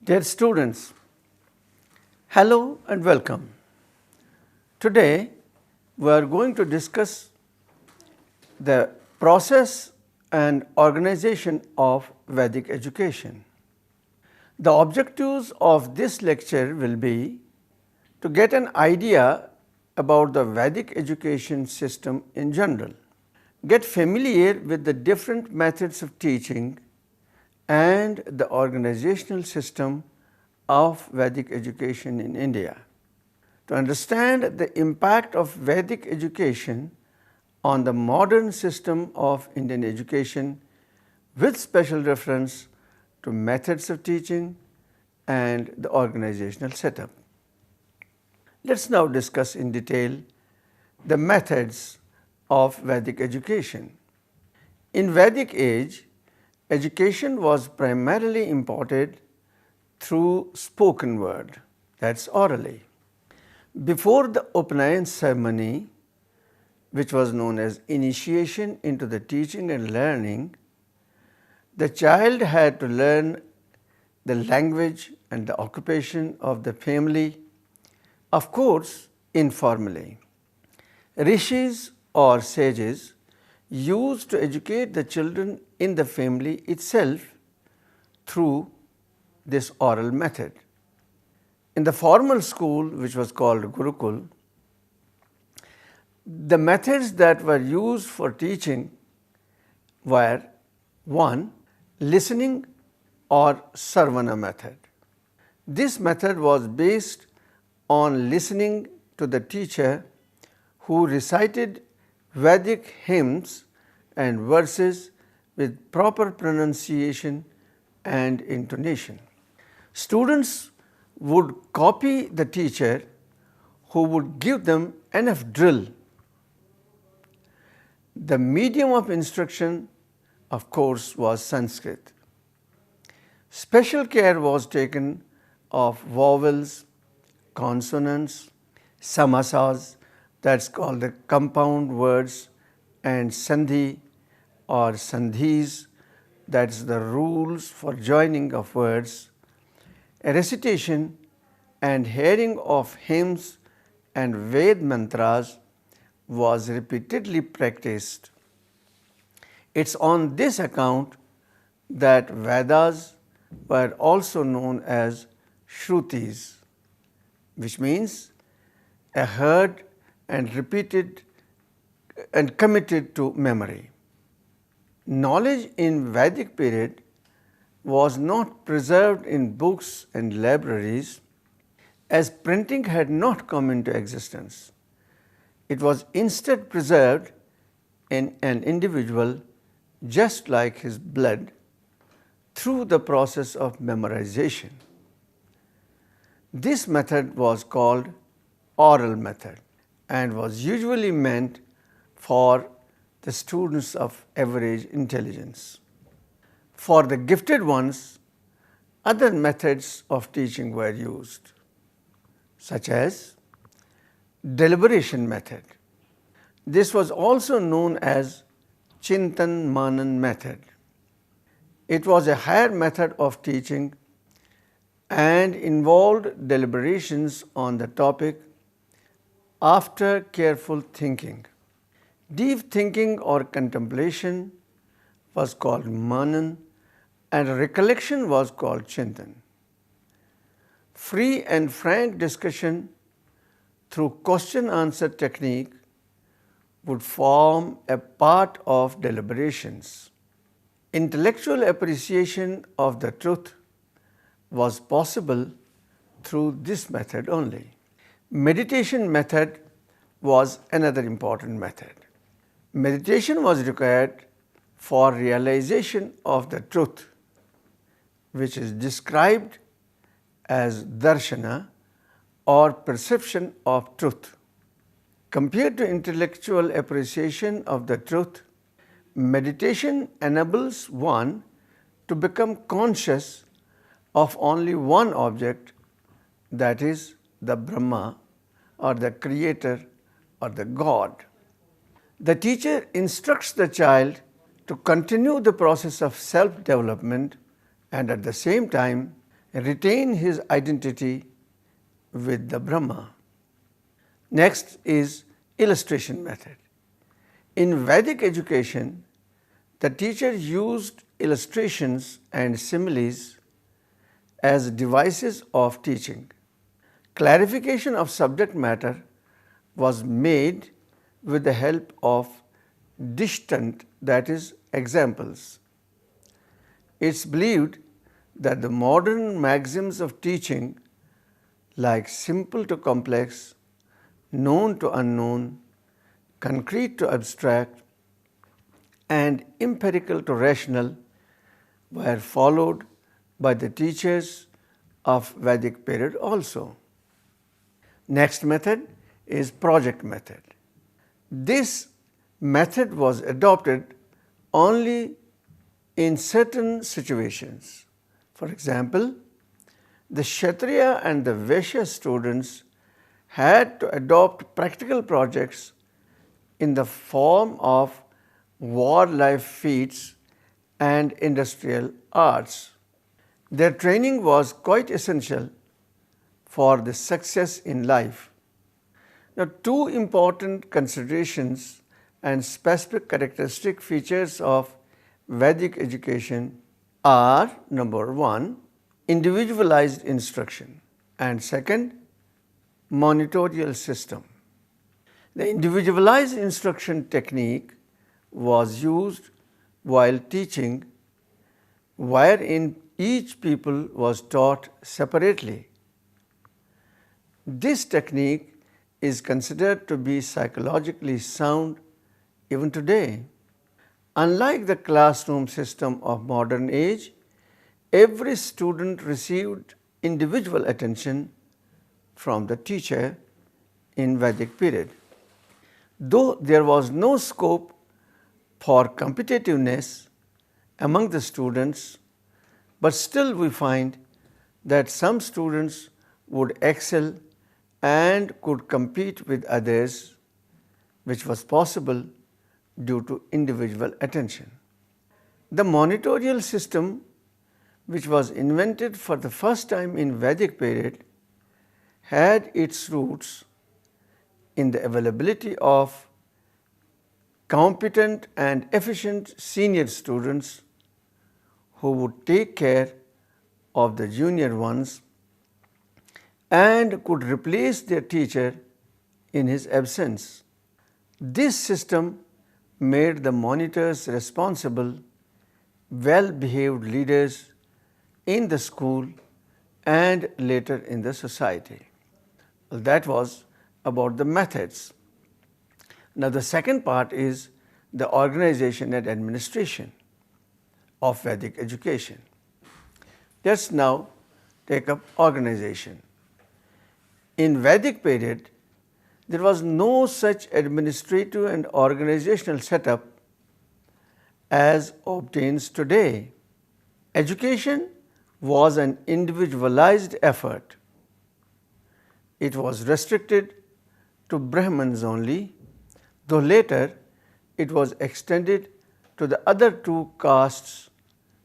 Dear students, hello and welcome. Today we are going to discuss the process and organization of Vedic education. The objectives of this lecture will be to get an idea about the Vedic education system in general, get familiar with the different methods of teaching and the organizational system of Vedic education in India. To understand the impact of Vedic education on the modern system of Indian education with special reference to methods of teaching and the organizational setup. Let's now discuss in detail the methods of Vedic education. In Vedic age, education was primarily imparted through spoken word, that's orally. Before the Upanayana ceremony, which was known as initiation into the teaching and learning, the child had to learn the language and the occupation of the family, of course informally. Rishis or sages used to educate the children in the family itself through this oral method. In the formal school, which was called Gurukul, the methods that were used for teaching were 1. Listening or Sarvana method. This method was based on listening to the teacher who recited Vedic hymns and verses with proper pronunciation and intonation. Students would copy the teacher who would give them enough drill. The medium of instruction, of course, was Sanskrit. Special care was taken of vowels, consonants, samasas, that's called the compound words, and sandhi or sandhis, that's the rules for joining of words. A recitation and hearing of hymns and Ved mantras was repeatedly practiced. It's on this account that Vedas were also known as Shrutis, which means a heard and repeated and committed to memory. Knowledge in Vedic period was not preserved in books and libraries as printing had not come into existence. It was instead preserved in an individual just like his blood through the process of memorization. This method was called oral method and was usually meant for the students of average intelligence. For the gifted ones, other methods of teaching were used, such as deliberation method. This was also known as Chintan Manan method. It was a higher method of teaching and involved deliberations on the topic after careful thinking. Deep thinking or contemplation was called Manan and recollection was called Chintan. Free and frank discussion through question-answer technique would form a part of deliberations. Intellectual appreciation of the truth was possible through this method only. Meditation method was another important method. Meditation was required for realization of the truth, which is described as darshana or perception of truth. Compared to intellectual appreciation of the truth, meditation enables one to become conscious of only one object, that is the Brahma or the Creator or the God. The teacher instructs the child to continue the process of self-development and at the same time retain his identity with the Brahma. Next is illustration method. In Vedic education, the teacher used illustrations and similes as devices of teaching. Clarification of subject matter was made with the help of dishtant, that is, examples. It's believed that the modern maxims of teaching, like simple to complex, known to unknown, concrete to abstract, and empirical to rational, were followed by the teachers of Vedic period also. Next method is project method. This method was adopted only in certain situations. For example, the Kshatriya and the Vaishya students had to adopt practical projects in the form of warlike feats and industrial arts. Their training was quite essential for the success in life. Now, two important considerations and specific characteristic features of Vedic education are: number one, individualized instruction, and second, monitorial system. The individualized instruction technique was used while teaching, wherein each pupil was taught separately. This technique is considered to be psychologically sound even today. Unlike the classroom system of modern age, every student received individual attention from the teacher in Vedic period. Though there was no scope for competitiveness among the students, but still we find that some students would excel and could compete with others, which was possible due to individual attention. The monitorial system, which was invented for the first time in Vedic period, had its roots in the availability of competent and efficient senior students who would take care of the junior ones and could replace their teacher in his absence. This system made the monitors responsible, well-behaved leaders in the school and later in the society. Well, that was about the methods. Now, the second part is the organization and administration of Vedic education. Let's now take up organization. In Vedic period, there was no such administrative and organizational setup as obtains today. Education was an individualized effort. It was restricted to Brahmins only, though later it was extended to the other two castes,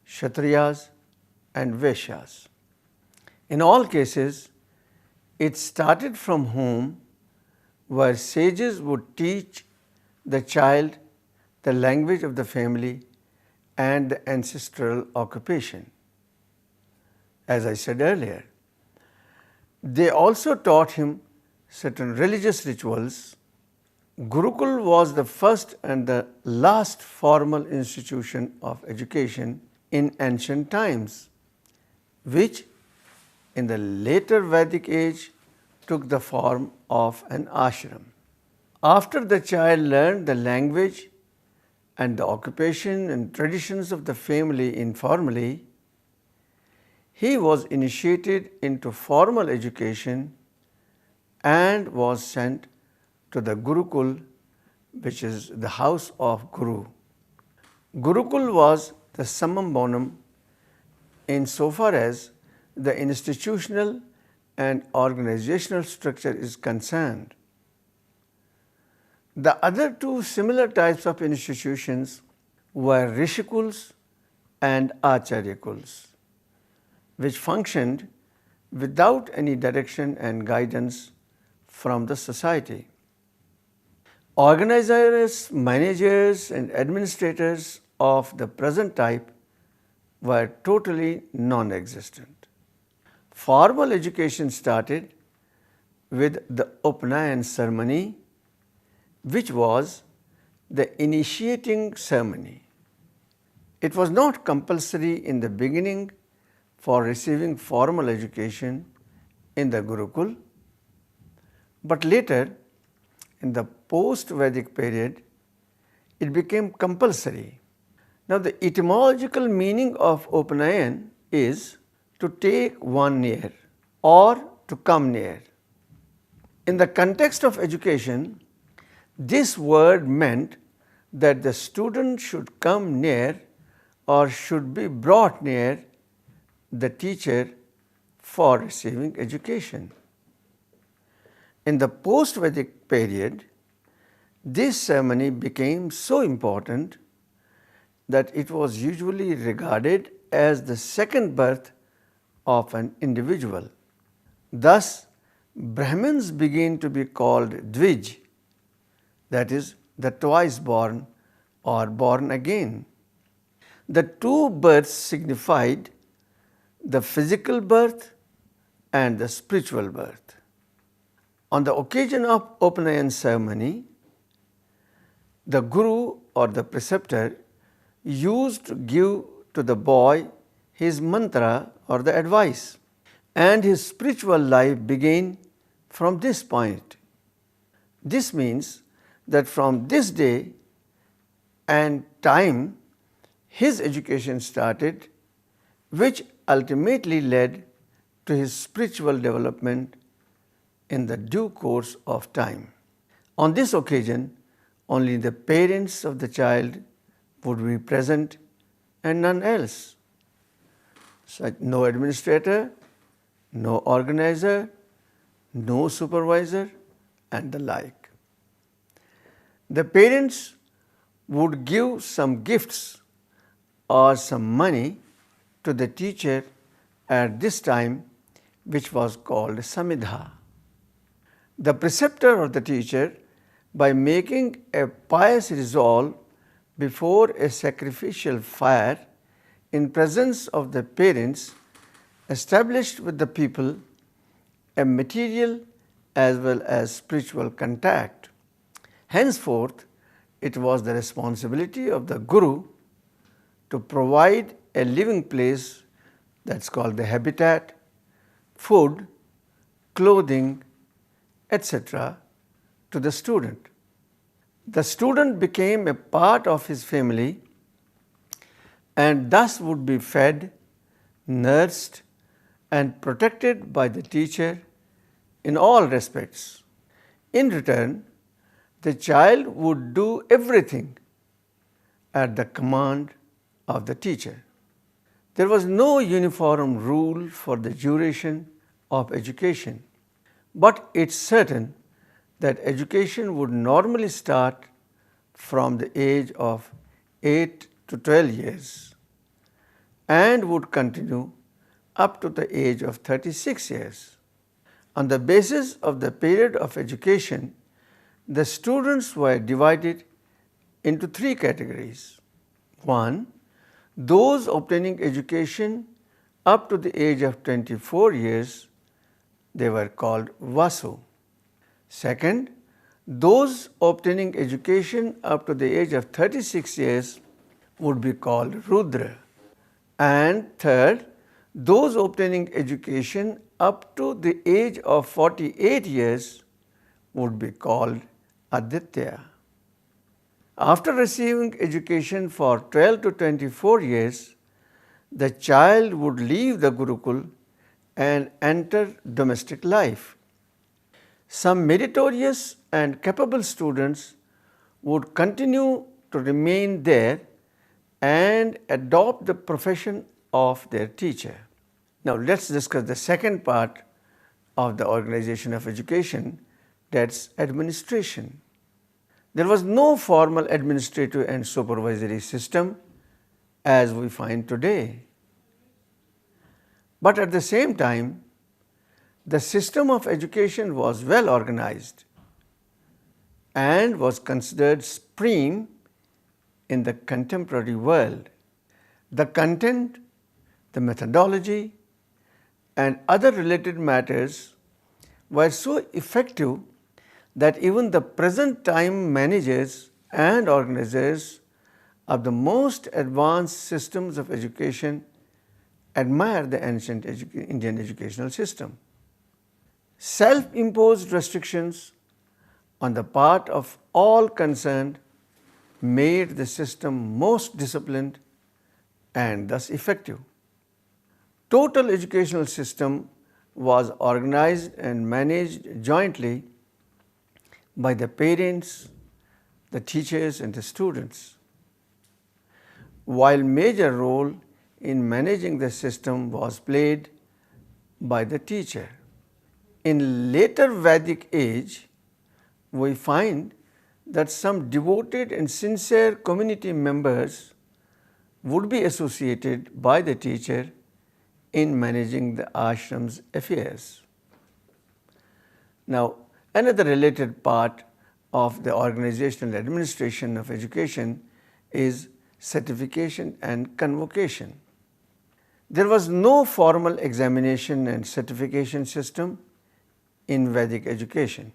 Kshatriyas and Vaishyas. In all cases, it started from home, where sages would teach the child the language of the family and the ancestral occupation. As I said earlier, they also taught him certain religious rituals. Gurukul was the first and the last formal institution of education in ancient times, which in the later Vedic age took the form of an ashram. After the child learned the language and the occupation and traditions of the family informally, he was initiated into formal education and was sent to the Gurukul, which is the house of Guru. Gurukul was the summum bonum insofar as the institutional and organizational structure is concerned. The other two similar types of institutions were Rishikuls and Acharyakuls. which functioned without any direction and guidance from the society. Organizers, managers, and administrators of the present type were totally non-existent. Formal education started with the Upanayana ceremony, which was the initiating ceremony. It was not compulsory in the beginning for receiving formal education in the Gurukul, but later in the post-Vedic period, it became compulsory. Now, the etymological meaning of Upanayana is to take one near or to come near. In the context of education, this word meant that the student should come near or should be brought near the teacher for receiving education. In the post-Vedic period, this ceremony became so important that it was usually regarded as the second birth of an individual. Thus, Brahmins began to be called Dvij, that is, the twice born or born again. The two births signified the physical birth and the spiritual birth. On the occasion of Upanayana ceremony, the Guru or the preceptor used to give to the boy his mantra or the advice, and his spiritual life began from this point. This means that from this day and time, his education started, which ultimately led to his spiritual development in the due course of time. On this occasion, only the parents of the child would be present and none else. So, no administrator, no organizer, no supervisor, and the like. The parents would give some gifts or some money to the teacher at this time, which was called samidha. The preceptor or the teacher, by making a pious resolve before a sacrificial fire in presence of the parents, established with the people a material as well as spiritual contact. Henceforth, it was the responsibility of the Guru to provide a living place, that's called the habitat, food, clothing, etc. to the student. The student became a part of his family and thus would be fed, nursed, and protected by the teacher in all respects. In return, the child would do everything at the command of the teacher. There was no uniform rule for the duration of education, but it's certain that education would normally start from the age of 8 to 12 years and would continue up to the age of 36 years. On the basis of the period of education, the students were divided into three categories. 1. Those obtaining education up to the age of 24 years, they were called Vasu. Second, those obtaining education up to the age of 36 years would be called Rudra. And third, those obtaining education up to the age of 48 years would be called Aditya. After receiving education for 12 to 24 years, the child would leave the Gurukul and enter domestic life. Some meritorious and capable students would continue to remain there and adopt the profession of their teacher. Now, let's discuss the second part of the organization of education, that's administration. There was no formal administrative and supervisory system as we find today. But at the same time, the system of education was well organized and was considered supreme in the contemporary world. The content, the methodology, and other related matters were so effective that even the present time managers and organizers of the most advanced systems of education admire the ancient Indian educational system. Self-imposed restrictions on the part of all concerned made the system most disciplined and thus effective. Total educational system was organized and managed jointly by the parents, the teachers and the students, while major role in managing the system was played by the teacher. In later Vedic age, we find that some devoted and sincere community members would be associated by the teacher in managing the ashram's affairs. Now, another related part of the organizational administration of education is certification and convocation. There was no formal examination and certification system in Vedic education.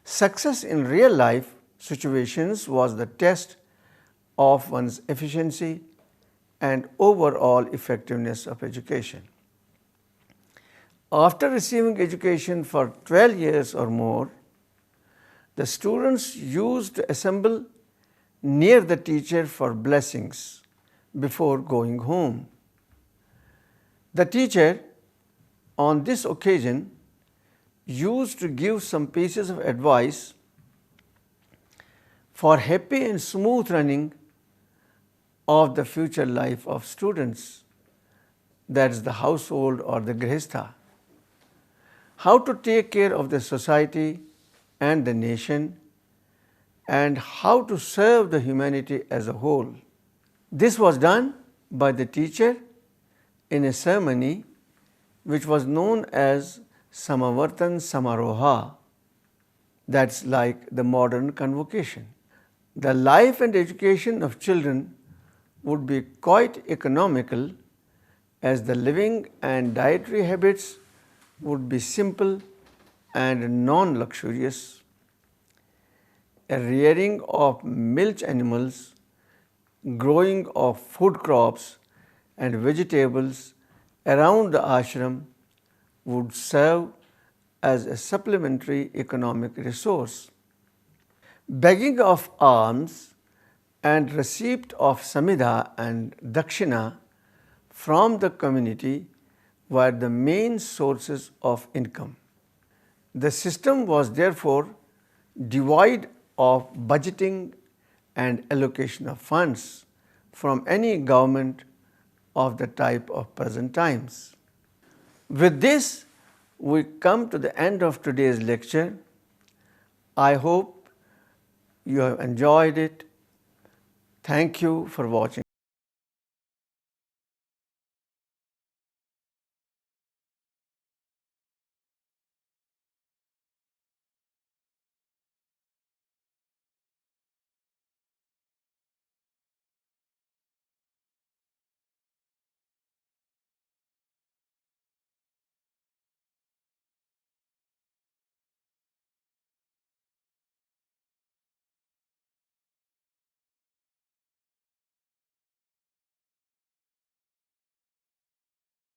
Success in real life situations was the test of one's efficiency and overall effectiveness of education. After receiving education for 12 years or more, the students used to assemble near the teacher for blessings before going home. The teacher, on this occasion, used to give some pieces of advice for happy and smooth running of the future life of students, that is the household or the grihastha, how to take care of the society and the nation, and how to serve the humanity as a whole. This was done by the teacher in a ceremony which was known as Samavartan Samaroha, that's like the modern convocation. The life and education of children would be quite economical, as the living and dietary habits would be simple and non-luxurious. A rearing of milch animals, growing of food crops and vegetables around the ashram would serve as a supplementary economic resource. Begging of alms and receipt of samidha and dakshina from the community were the main sources of income. The system was therefore devoid of budgeting and allocation of funds from any government of the type of present times. With this, we come to the end of today's lecture. I hope you have enjoyed it. Thank you for watching.